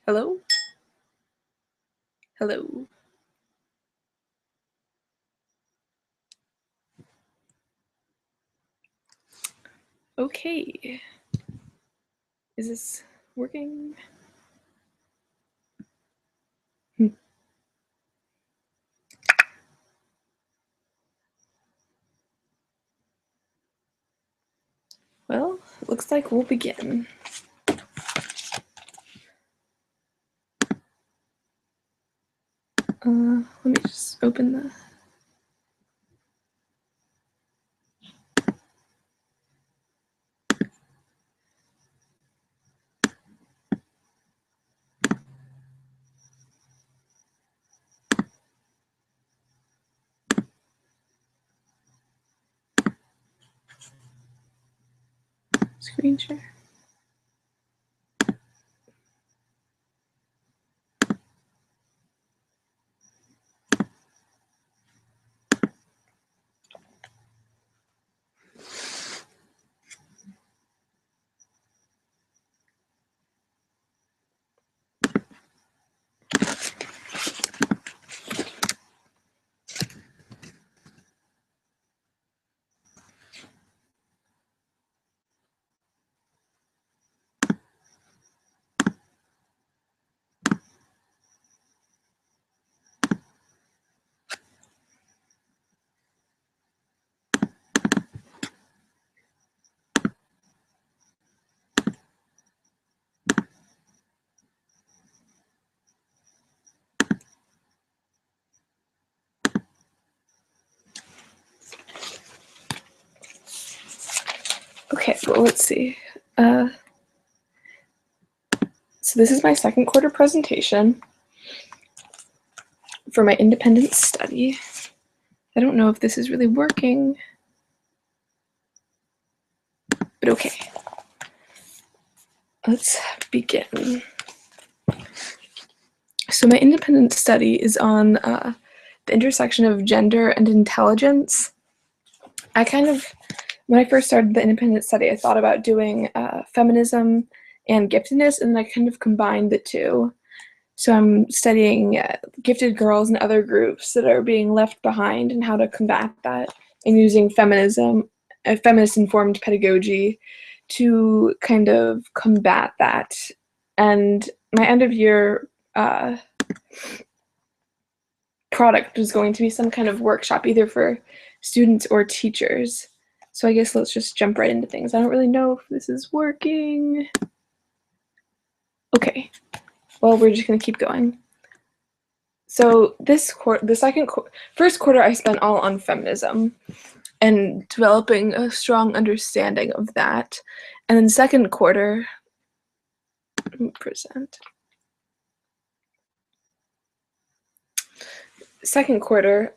Hello? Hello? Okay. Is this working? Well, it looks like we'll begin. Let me just open the... screen share. Okay, well, let's see. So this is my second quarter presentation for my independent study. I don't know if this is really working, but okay. Let's begin. So my independent study is on the intersection of gender and intelligence. When I first started the independent study, I thought about doing feminism and giftedness, and I kind of combined the two. So I'm studying gifted girls and other groups that are being left behind and how to combat that, and using feminism, feminist-informed pedagogy to kind of combat that. And my end-of-year product was going to be some kind of workshop, either for students or teachers. So I guess let's just jump right into things. I don't really know if this is working. Okay, well, we're just gonna keep going. So this first quarter I spent all on feminism and developing a strong understanding of that. And then second quarter,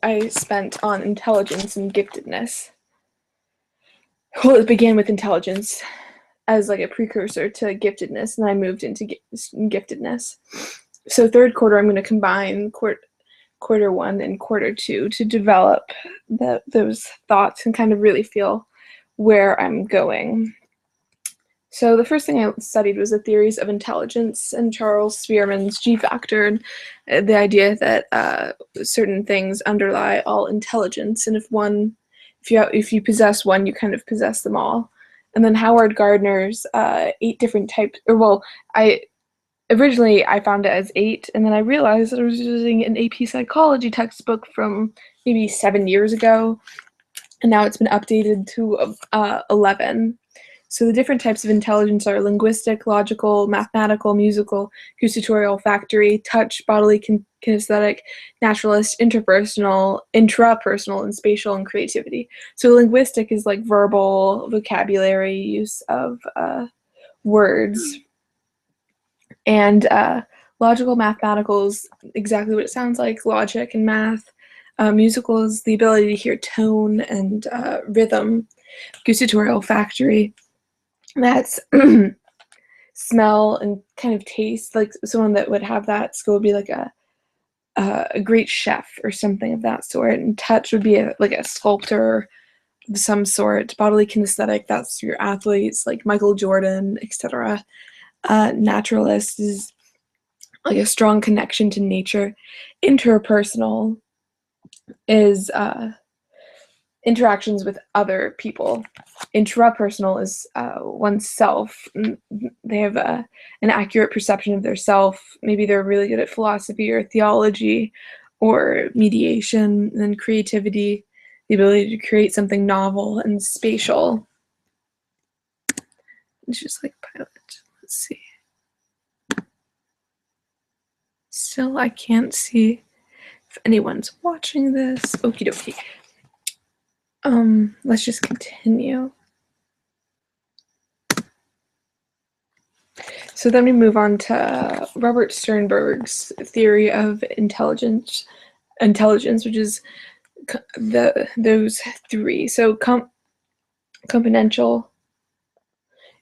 I spent on intelligence and giftedness. Well, it began with intelligence as like a precursor to giftedness, and I moved into giftedness. So third quarter, I'm going to combine quarter one and quarter two to develop those thoughts and kind of really feel where I'm going. So the first thing I studied was the theories of intelligence and Charles Spearman's G factor, and the idea that certain things underlie all intelligence, and if you possess one, you kind of possess them all. And then Howard Gardner's 8 different types, originally I found it as 8, and then I realized that I was using an AP psychology textbook from maybe 7 years ago, and now it's been updated to 11. So the different types of intelligence are linguistic, logical, mathematical, musical, gustatorial, olfactory, touch, bodily, kinesthetic, naturalist, intrapersonal, and spatial, and creativity. So linguistic is like verbal vocabulary use of words. And logical, mathematical is exactly what it sounds like, logic and math. Musical is the ability to hear tone and rhythm. Gustatorial, olfactory, that's smell and kind of taste. Like someone that would have that skill would be like a great chef or something of that sort. And touch would be like a sculptor of some sort. Bodily kinesthetic, that's your athletes like Michael Jordan, etc. Naturalist is like a strong connection to nature. Interpersonal is interactions with other people. Intrapersonal is oneself. They have an accurate perception of their self. Maybe they're really good at philosophy or theology or mediation. And then creativity, the ability to create something novel and spatial. It's just like pilot. Let's see. Still, I can't see if anyone's watching this. Okie dokie. Let's just continue. So then we move on to Robert Sternberg's theory of intelligence, which is those three. So componential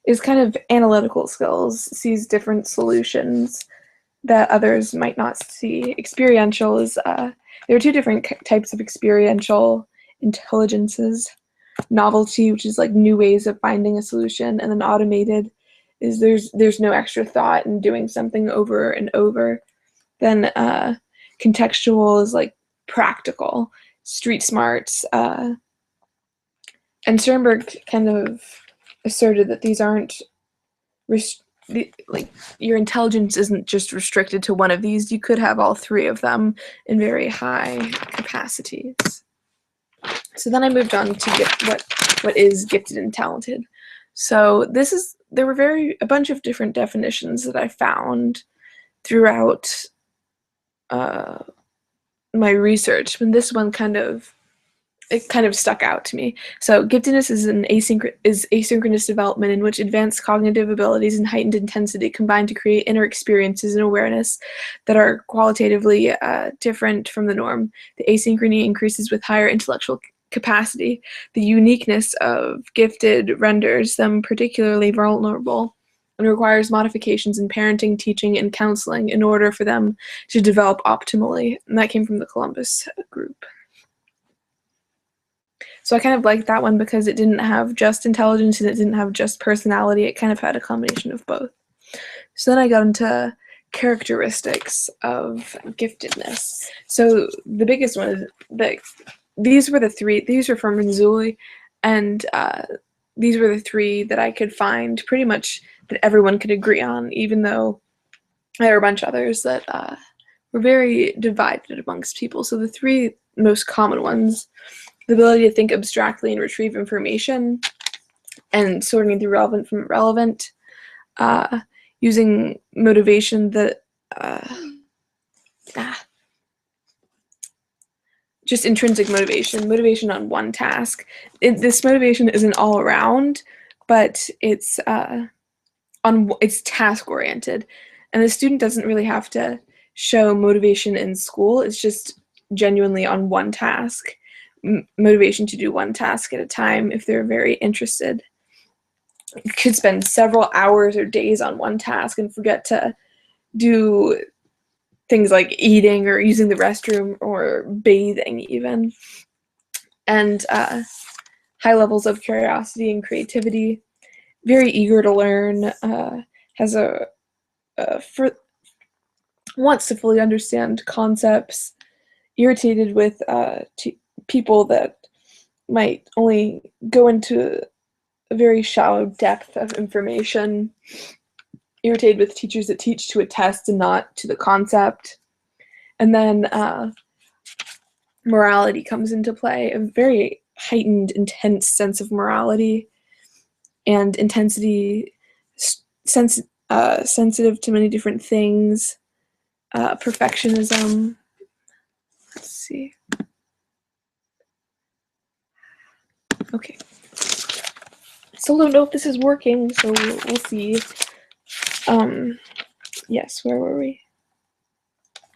is kind of analytical skills, sees different solutions that others might not see. Experiential is there are two different types of experiential intelligences. Novelty, which is like new ways of finding a solution, and then automated is there's no extra thought in doing something over and over. Then contextual is like practical, street smarts. And Sternberg kind of asserted that these aren't like your intelligence isn't just restricted to one of these. You could have all three of them in very high capacities. So then I moved on to what is gifted and talented. So there were a bunch of different definitions that I found throughout my research, and this one kind of stuck out to me. So giftedness is asynchronous development in which advanced cognitive abilities and heightened intensity combine to create inner experiences and awareness that are qualitatively different from the norm. The asynchrony increases with higher intellectual capacity. The uniqueness of gifted renders them particularly vulnerable and requires modifications in parenting, teaching, and counseling in order for them to develop optimally. And that came from the Columbus group. So I kind of liked that one because it didn't have just intelligence and it didn't have just personality. It kind of had a combination of both. So then I got into characteristics of giftedness. So the biggest one is that these were from Renzulli, and these were the three that I could find pretty much that everyone could agree on, even though there were a bunch of others that were very divided amongst people. So the three most common ones: the ability to think abstractly and retrieve information, and sorting through relevant from irrelevant, using motivation that just intrinsic motivation on one task. This motivation isn't all around, but it's task oriented, and the student doesn't really have to show motivation in school. It's just genuinely on one task. Motivation to do one task at a time if they're very interested. You could spend several hours or days on one task and forget to do things like eating or using the restroom or bathing even. And high levels of curiosity and creativity, very eager to learn, wants to fully understand concepts, irritated with people that might only go into a very shallow depth of information, irritated with teachers that teach to a test and not to the concept. And then morality comes into play, a very heightened, intense sense of morality and intensity, sensitive to many different things, perfectionism. Let's see. Okay. Still don't know if this is working, so we'll see. Yes, where were we?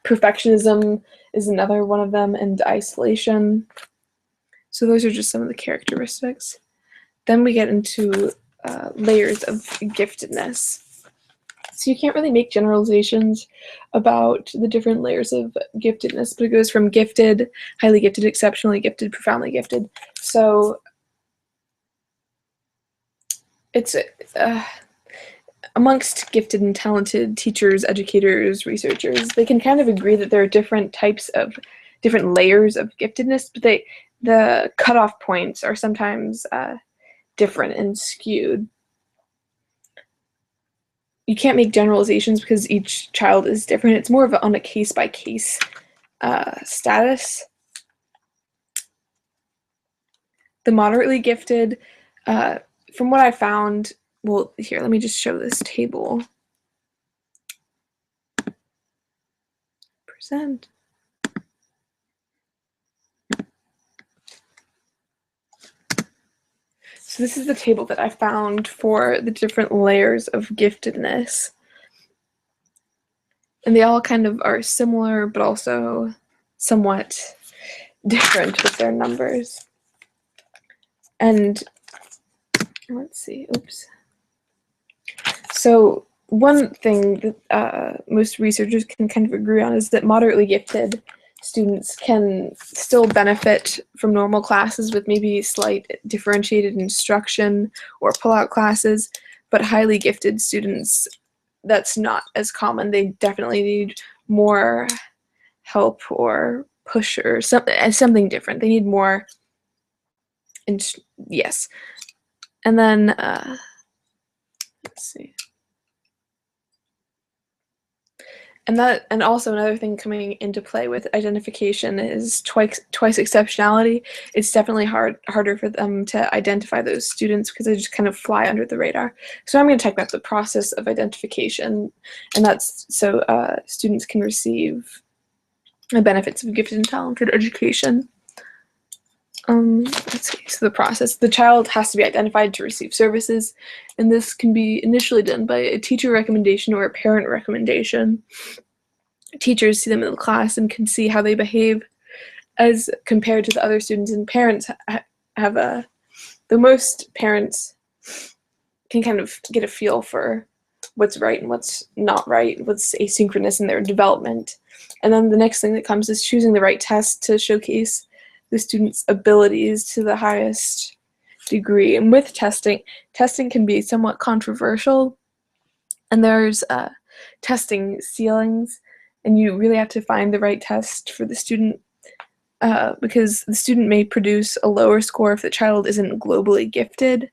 Perfectionism is another one of them, and isolation. So those are just some of the characteristics. Then we get into layers of giftedness. So you can't really make generalizations about the different layers of giftedness, but it goes from gifted, highly gifted, exceptionally gifted, profoundly gifted. So it's amongst gifted and talented teachers, educators, researchers, they can kind of agree that there are different layers of giftedness, but the cutoff points are sometimes different and skewed. You can't make generalizations because each child is different. It's more of on a case-by-case status. The moderately gifted, from what I found, well, here, let me just show this table. Percent. So this is the table that I found for the different layers of giftedness. And they all kind of are similar, but also somewhat different with their numbers. And let's see, oops. So one thing that most researchers can kind of agree on is that moderately gifted students can still benefit from normal classes with maybe slight differentiated instruction or pull-out classes, but highly gifted students, that's not as common. They definitely need more help or push or something different. They need more, yes. And then, let's see. And also another thing coming into play with identification is twice exceptionality. It's definitely harder for them to identify those students because they just kind of fly under the radar. So I'm going to talk about the process of identification, and that's so students can receive the benefits of gifted and talented education. Let's see, so the process. The child has to be identified to receive services, and this can be initially done by a teacher recommendation or a parent recommendation. Teachers see them in the class and can see how they behave as compared to the other students, and parents have most parents can kind of get a feel for what's right and what's not right, what's asynchronous in their development. And then the next thing that comes is choosing the right test to showcase the student's abilities to the highest degree. And with testing can be somewhat controversial, and there's testing ceilings, and you really have to find the right test for the student because the student may produce a lower score if the child isn't globally gifted.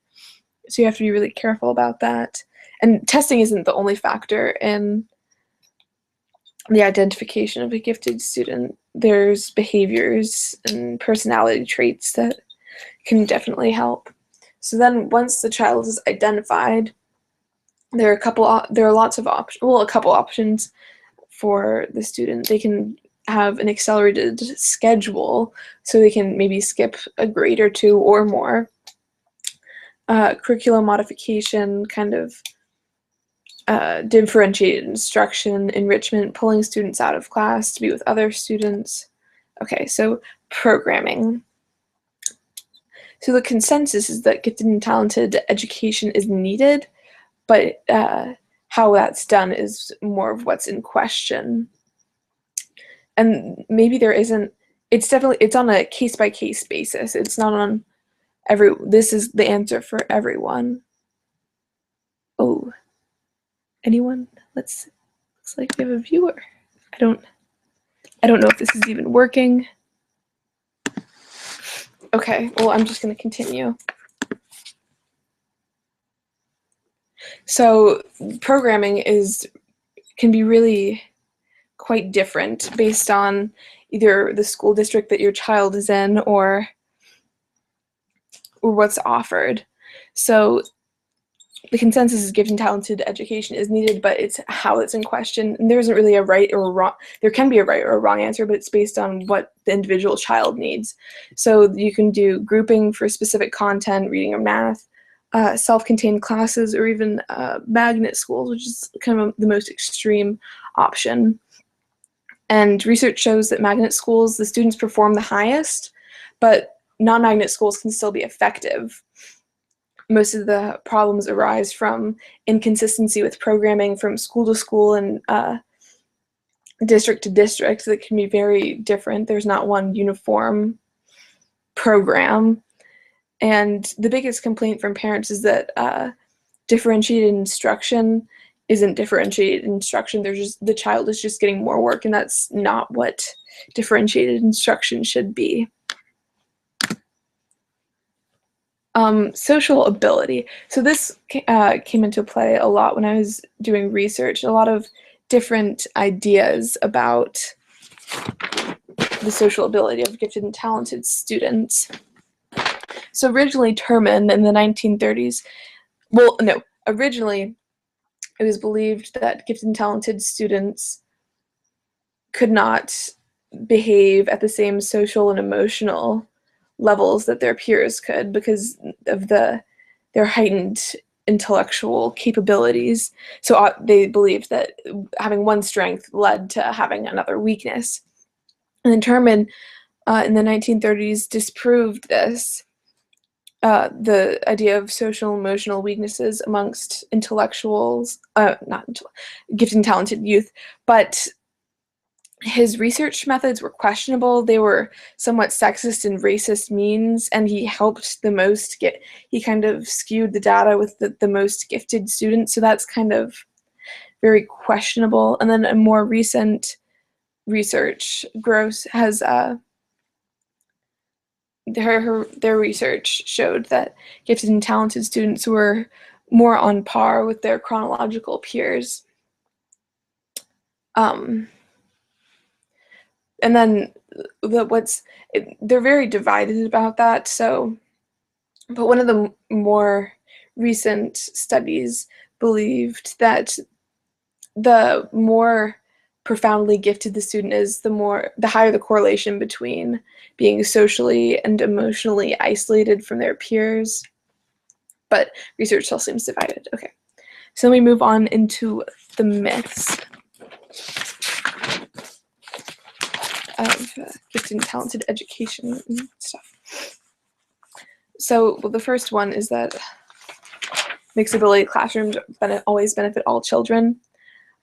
So you have to be really careful about that. And testing isn't the only factor in the identification of a gifted student. There's behaviors and personality traits that can definitely help. So then once the child is identified, there are a couple options for the student. They can have an accelerated schedule, so they can maybe skip a grade or two or more. Curriculum modification, kind of differentiated instruction, enrichment, pulling students out of class to be with other students. Okay, so programming. So the consensus is that gifted and talented education is needed, but how that's done is more of what's in question. And maybe there isn't, it's on a case-by-case basis. It's not on this is the answer for everyone. Oh, anyone? Looks like we have a viewer. I don't know if this is even working. Okay, well, I'm just going to continue. So programming can be really quite different based on either the school district that your child is in or what's offered. So the consensus is gifted and talented education is needed, but it's how it's in question. And there isn't really a right or a wrong. There can be a right or a wrong answer, but it's based on what the individual child needs. So you can do grouping for specific content, reading or math, self-contained classes, or even magnet schools, which is kind of the most extreme option. And research shows that magnet schools, the students perform the highest, but non-magnet schools can still be effective. Most of the problems arise from inconsistency with programming from school to school and district to district that can be very different. There's not one uniform program. And the biggest complaint from parents is that differentiated instruction isn't differentiated instruction. The child is just getting more work, and that's not what differentiated instruction should be. Social ability. So this came into play a lot when I was doing research. A lot of different ideas about the social ability of gifted and talented students. So originally Terman in the 1930s, well, no, originally it was believed that gifted and talented students could not behave at the same social and emotional levels that their peers could because of their heightened intellectual capabilities. So they believed that having one strength led to having another weakness. And then Terman in the 1930s disproved this, the idea of social emotional weaknesses amongst intellectuals, gifted and talented youth, but his research methods were questionable. They were somewhat sexist and racist means, and he kind of skewed the data with the most gifted students, so that's kind of very questionable. And then a more recent research, Gross has their research showed that gifted and talented students were more on par with their chronological peers. And then they're very divided about that. So, but one of the more recent studies believed that the more profoundly gifted the student is, the higher the correlation between being socially and emotionally isolated from their peers. But research still seems divided. Okay, so we move on into the myths of gifted and talented education and stuff. So, well, the first one is that mixed ability classrooms always benefit all children.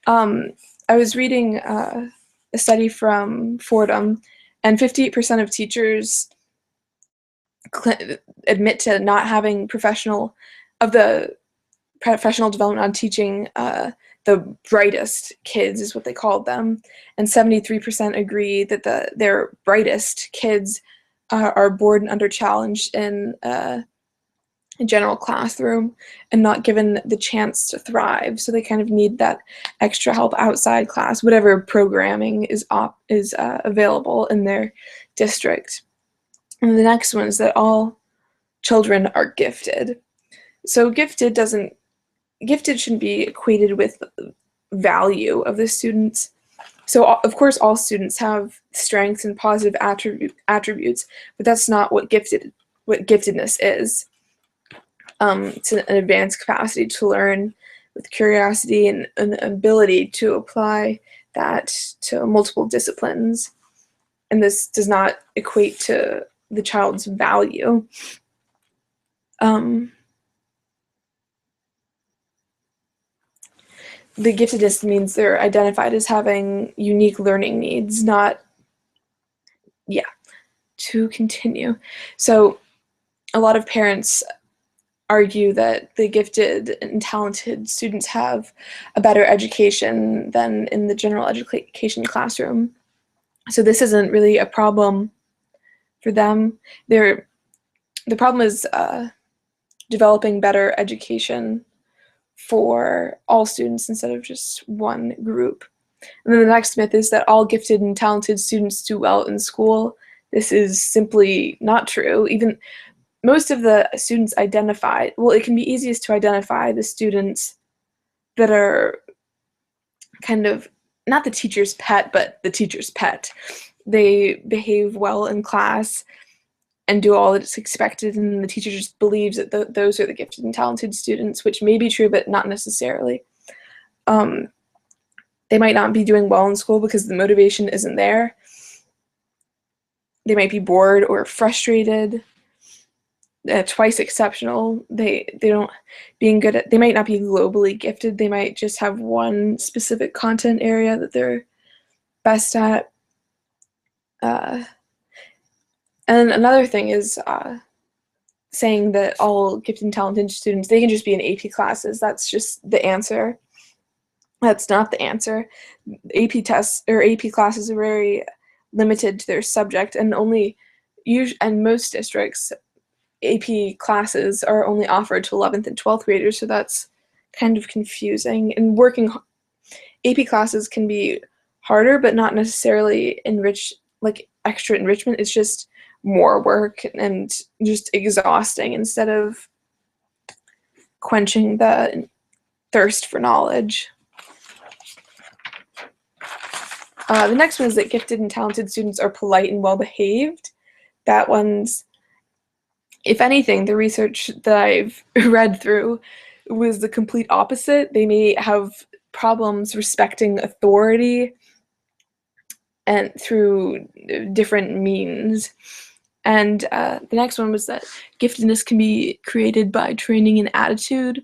I was reading a study from Fordham, and 58% of teachers admit to not having professional development on teaching the brightest kids, is what they called them, and 73% agree that their brightest kids are bored and under-challenged in a general classroom and not given the chance to thrive. So they kind of need that extra help outside class, whatever programming is available in their district. And the next one is that all children are gifted. So gifted shouldn't be equated with value of the students. So of course all students have strengths and positive attributes, but that's not what giftedness is. It's an advanced capacity to learn with curiosity and an ability to apply that to multiple disciplines. And this does not equate to the child's value. The giftedness means they're identified as having unique learning needs, to continue. So a lot of parents argue that the gifted and talented students have a better education than in the general education classroom. So this isn't really a problem for them. The problem is developing better education for all students instead of just one group. And then the next myth is that all gifted and talented students do well in school. This is simply not true. Even most of the students it can be easiest to identify the students that are kind of not the teacher's pet, but the teacher's pet. They behave well in class and do all that's expected, and the teacher just believes that those are the gifted and talented students, which may be true, but not necessarily. They might not be doing well in school because the motivation isn't there. They might be bored or frustrated. Twice exceptional. They might not be globally gifted. They might just have one specific content area that they're best at. And another thing is saying that all gifted and talented students, they can just be in AP classes. That's just the answer. That's not the answer. AP tests or AP classes are very limited to their subject, and and most districts, AP classes are only offered to 11th and 12th graders, so that's kind of confusing. And AP classes can be harder, but not necessarily extra enrichment. It's just more work and just exhausting instead of quenching the thirst for knowledge. The next one is that gifted and talented students are polite and well-behaved. That one's, if anything, the research that I've read through was the complete opposite. They may have problems respecting authority and through different means. And the next one was that giftedness can be created by training and attitude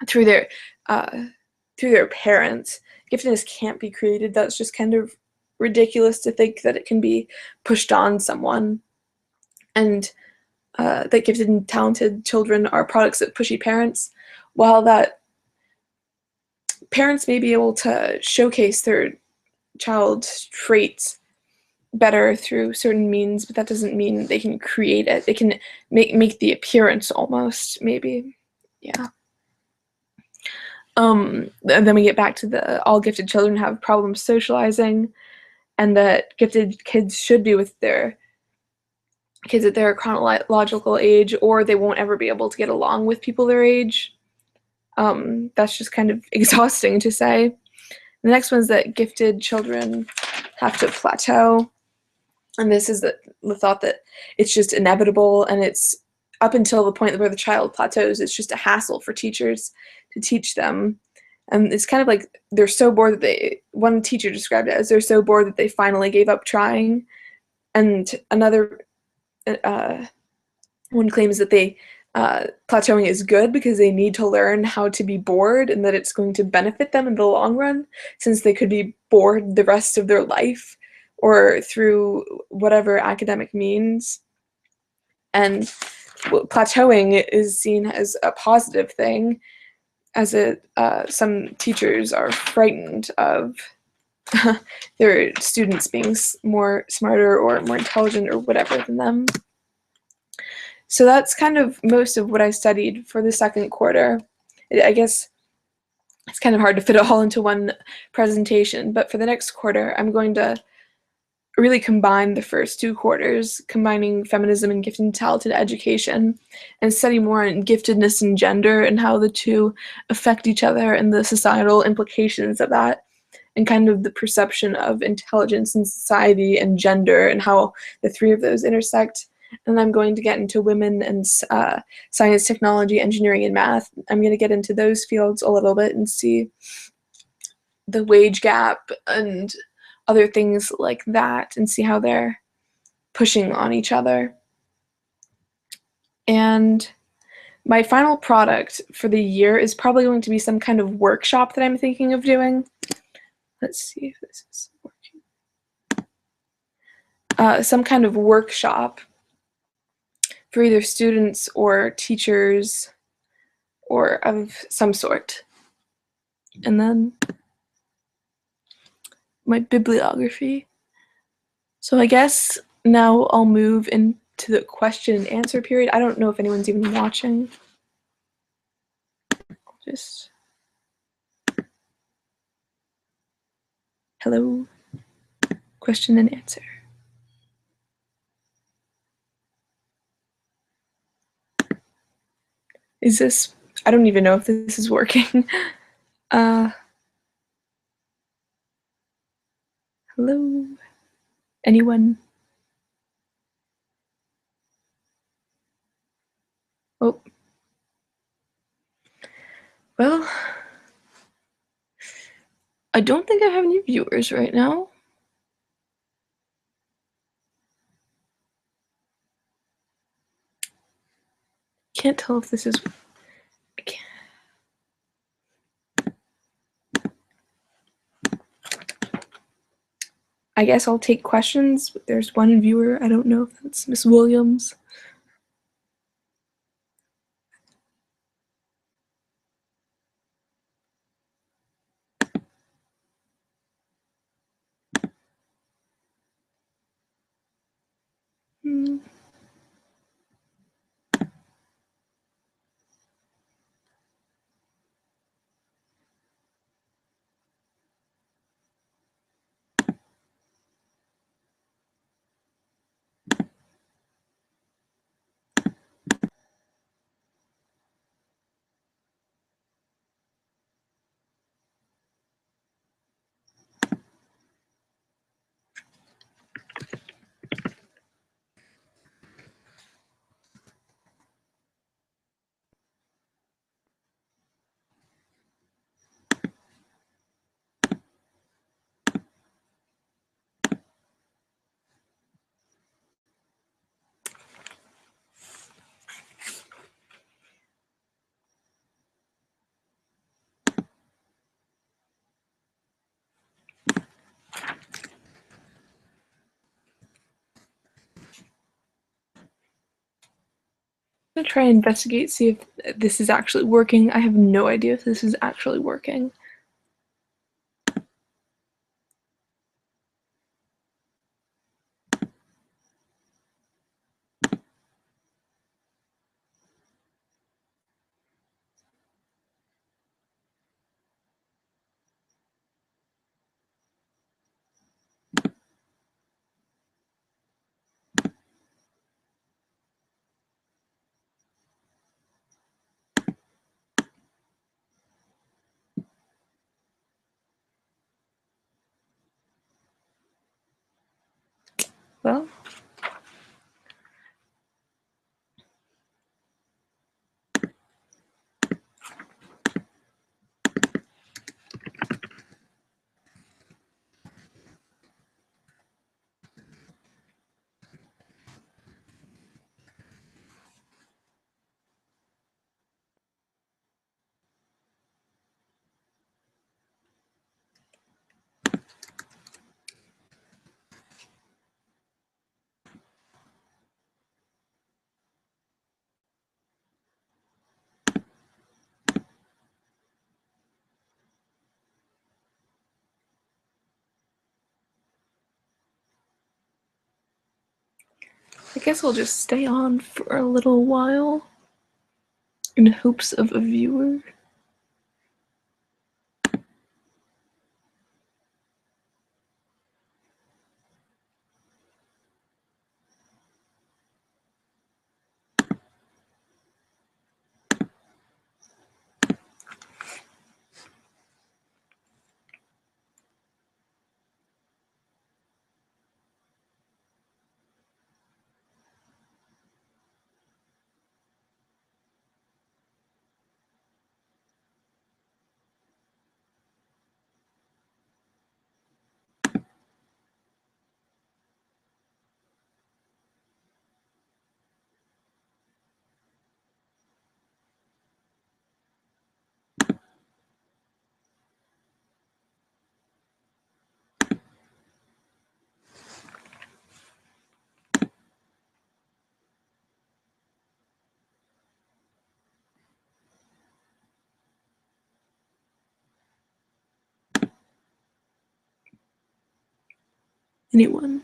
through their parents. Giftedness can't be created. That's just kind of ridiculous to think that it can be pushed on someone. And that gifted and talented children are products of pushy parents, while that parents may be able to showcase their child's traits better through certain means, but that doesn't mean they can create it. They can make the appearance almost, maybe. Yeah. And then we get back to the all gifted children have problems socializing, and that gifted kids should be with their kids at their chronological age, or they won't ever be able to get along with people their age. That's just kind of exhausting to say. The next one is that gifted children have to plateau. And this is the thought that it's just inevitable, and it's up until the point where the child plateaus, it's just a hassle for teachers to teach them. And it's kind of like they're so bored that one teacher described it as they're so bored that they finally gave up trying. And another one claims that plateauing is good because they need to learn how to be bored, and that it's going to benefit them in the long run, since they could be bored the rest of their life or through whatever academic means. And plateauing is seen as a positive thing, as some teachers are frightened of their students being smarter or more intelligent or whatever than them. So that's kind of most of what I studied for the second quarter. I guess it's kind of hard to fit it all into one presentation, but for the next quarter, I'm going to really combine the first two quarters, combining feminism and gifted and talented education, and study more on giftedness and gender and how the two affect each other and the societal implications of that, and kind of the perception of intelligence in society and gender and how the three of those intersect. And I'm going to get into women and science, technology, engineering, and math. I'm going to get into those fields a little bit and see the wage gap and other things like that, and see how they're pushing on each other. And my final product for the year is probably going to be some kind of workshop that I'm thinking of doing. Let's see if this is working. Some kind of workshop for either students or teachers or of some sort. And then my bibliography. So I guess now I'll move into the question and answer period. I don't know if anyone's even watching. Just hello, question and answer. Is this, I don't even know if this is working. Hello, anyone? Oh, well, I don't think I have any viewers right now. Can't tell if this is, I guess I'll take questions. There's one viewer. I don't know if that's Miss Williams. I'm gonna try and investigate, see if this is actually working. I have no idea if this is actually working. Well, I guess I'll just stay on for a little while in hopes of a viewer. Anyone?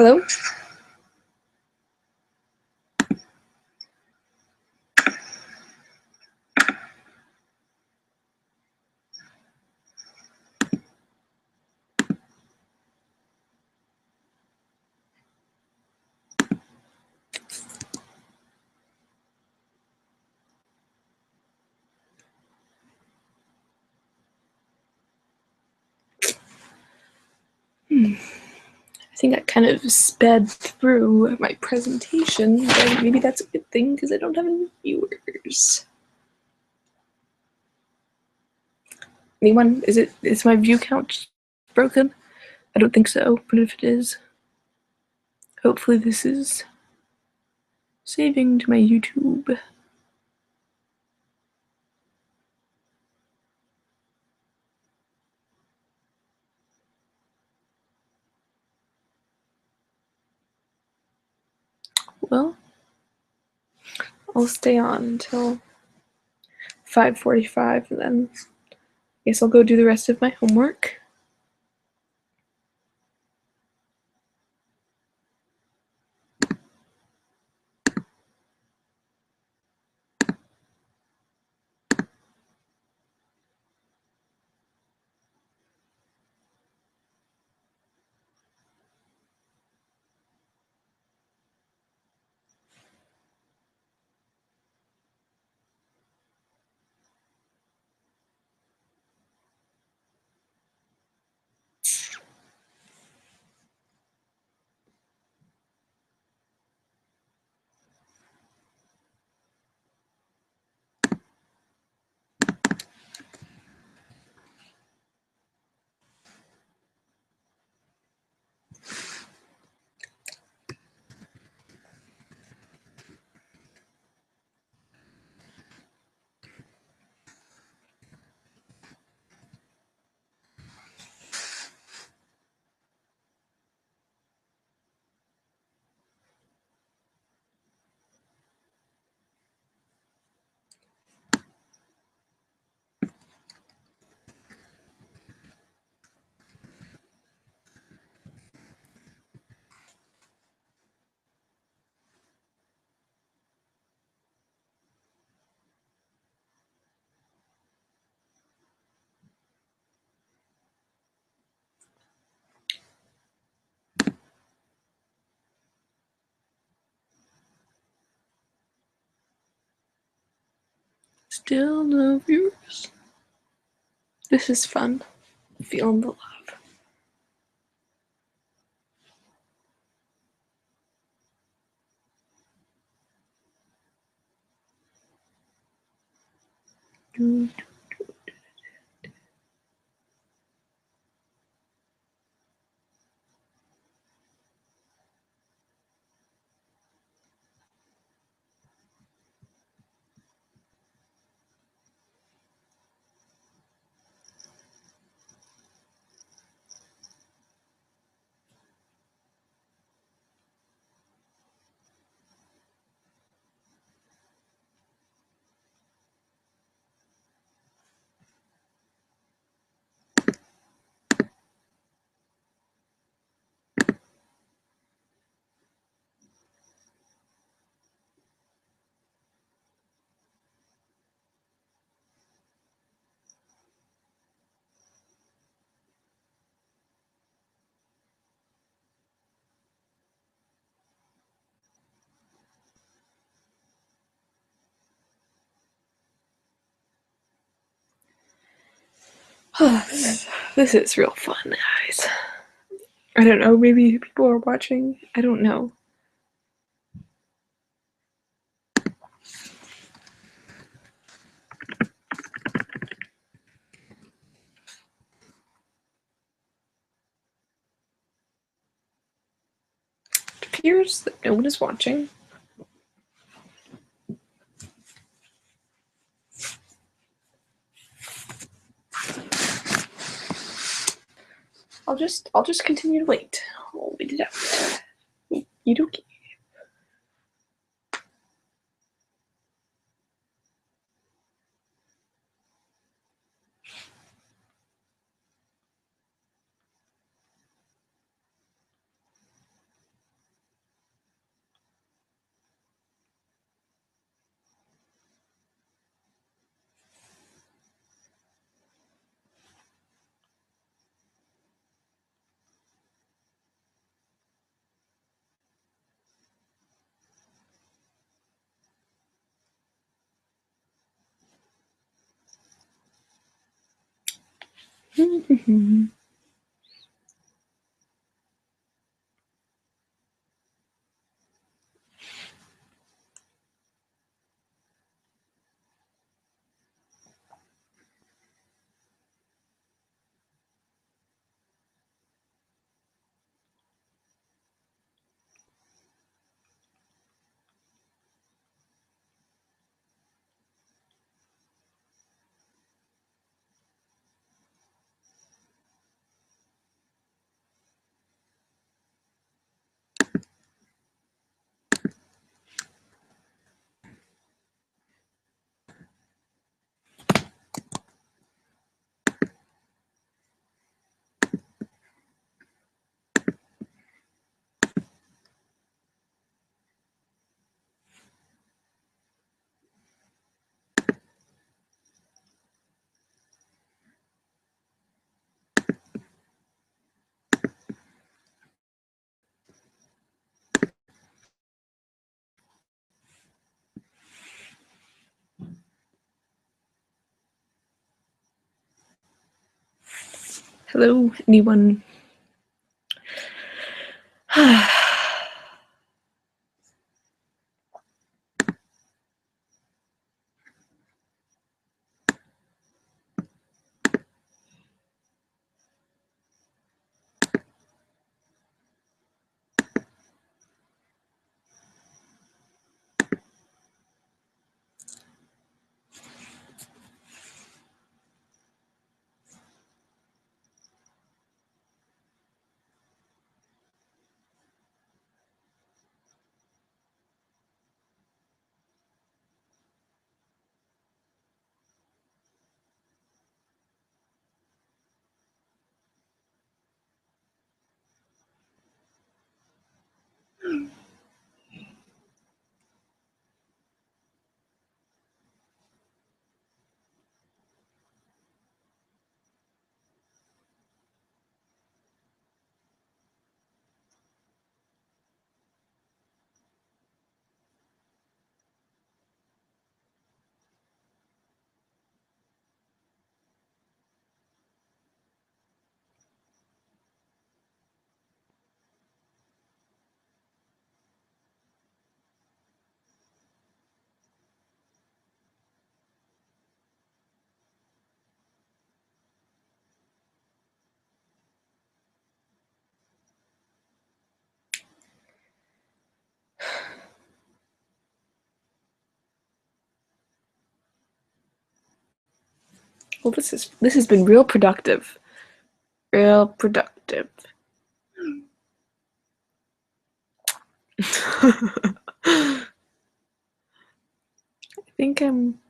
Hello? I think I kind of sped through my presentation, but maybe that's a good thing because I don't have any viewers. Anyone? Is my view count broken? I don't think so, but if it is, hopefully this is saving to my YouTube. Well, I'll stay on until 5:45, and then I guess I'll go do the rest of my homework. Still no viewers. This is fun. Feeling the love. This is real fun, guys. I don't know, maybe people are watching. I don't know. It appears that no one is watching. I'll just continue to wait. I'll wait it out. You do. Hello, anyone? Well, this has been real productive. Real productive. I think I'm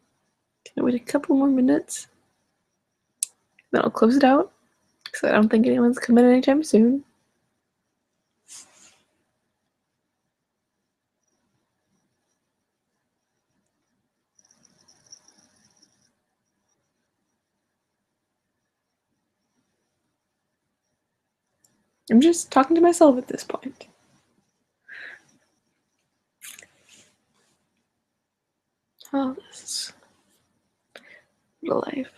gonna wait a couple more minutes. Then I'll close it out because I don't think anyone's coming anytime soon. I'm just talking to myself at this point. Oh, this is real life.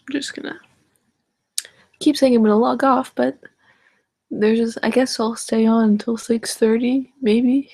I'm just gonna keep saying I'm gonna log off, but there's just, I guess I'll stay on until 6:30, maybe.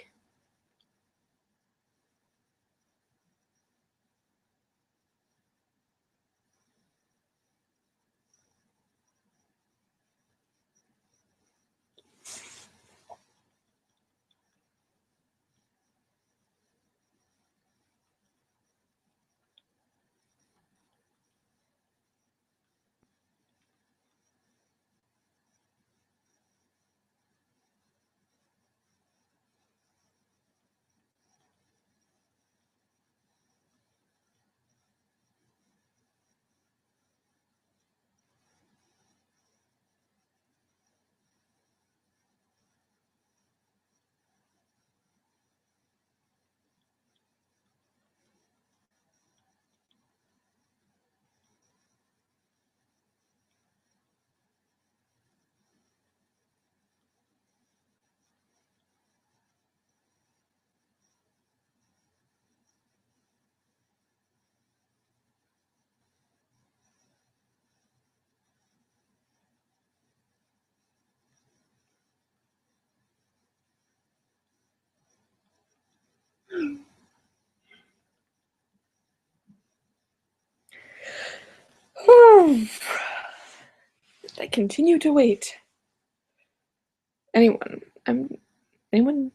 I continue to wait. Anyone? Anyone?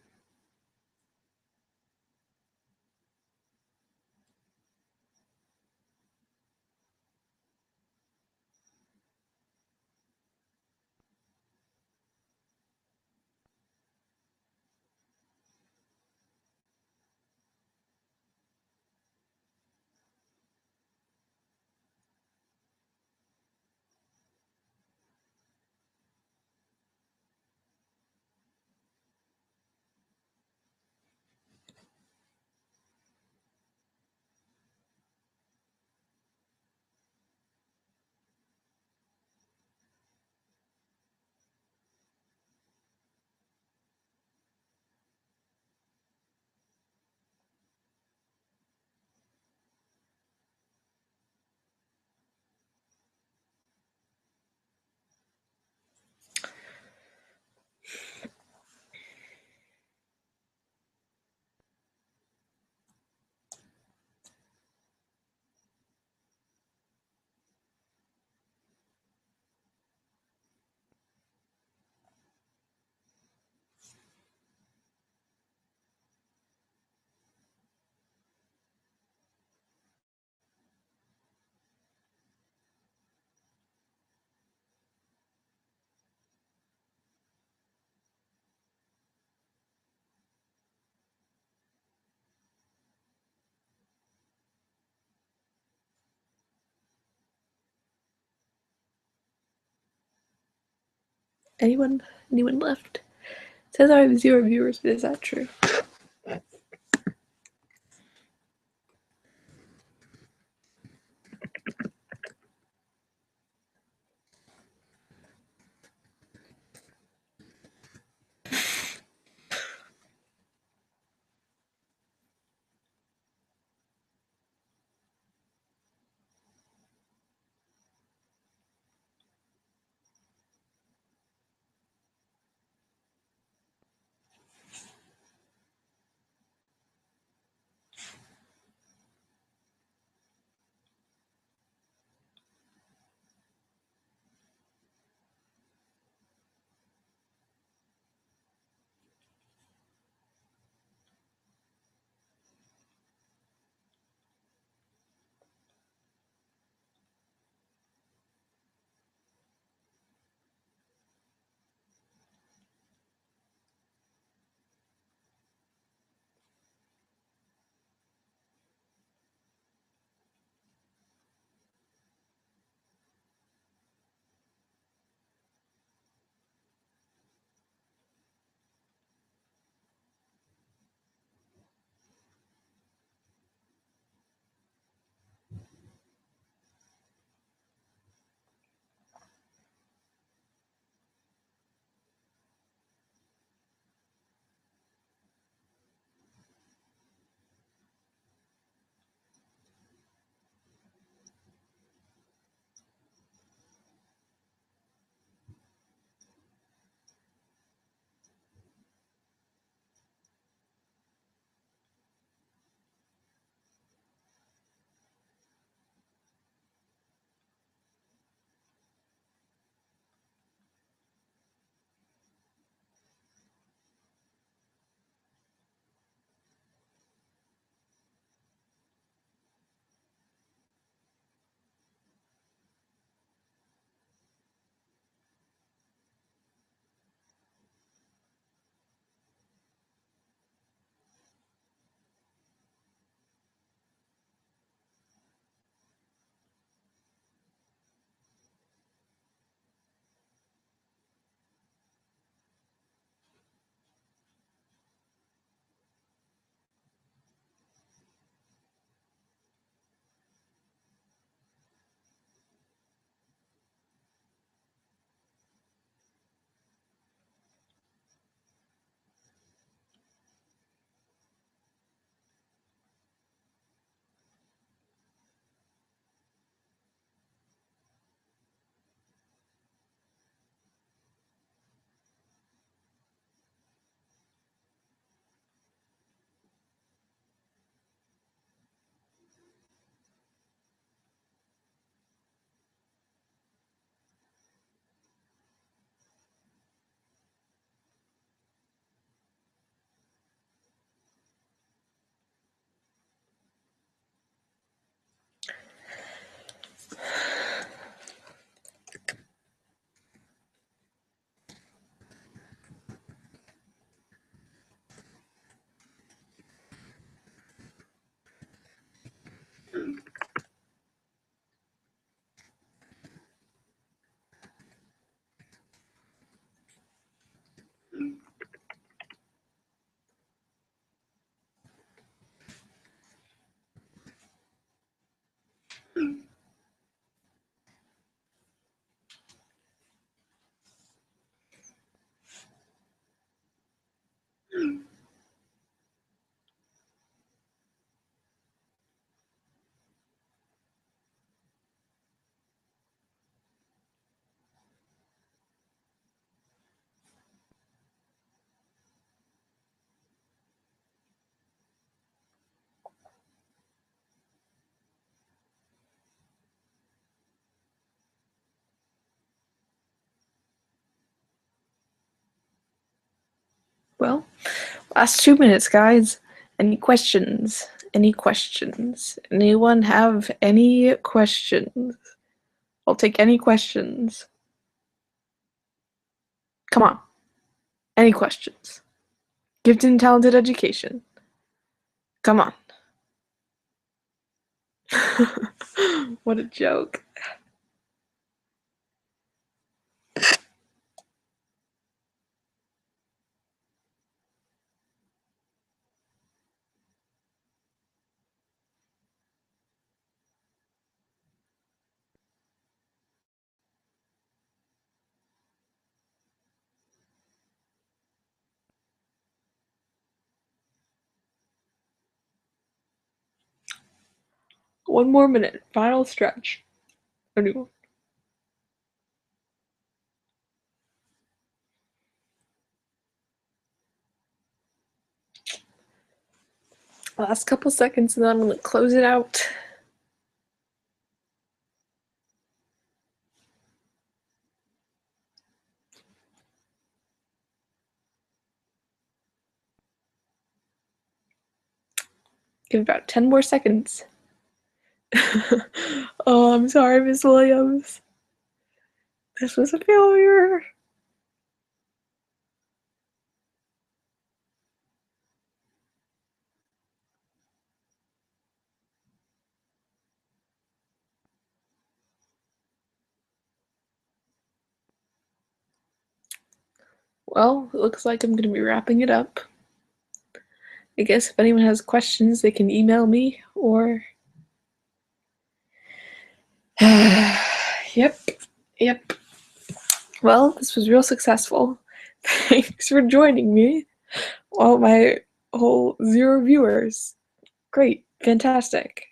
Anyone? Anyone left? It says I have 0 viewers, but is that true? Well, last 2 minutes, guys. Any questions? Any questions? Anyone have any questions? I'll take any questions. Come on. Any questions? Gifted and talented education. Come on. What a joke. One more minute. Final stretch. Anyone? Last couple seconds and then I'm going to close it out. Give about 10 more seconds. Oh, I'm sorry, Miss Williams. This was a failure. Well, it looks like I'm going to be wrapping it up. I guess if anyone has questions, they can email me or... Yep. Well, this was real successful. Thanks for joining me. All my whole 0 viewers. Great. Fantastic.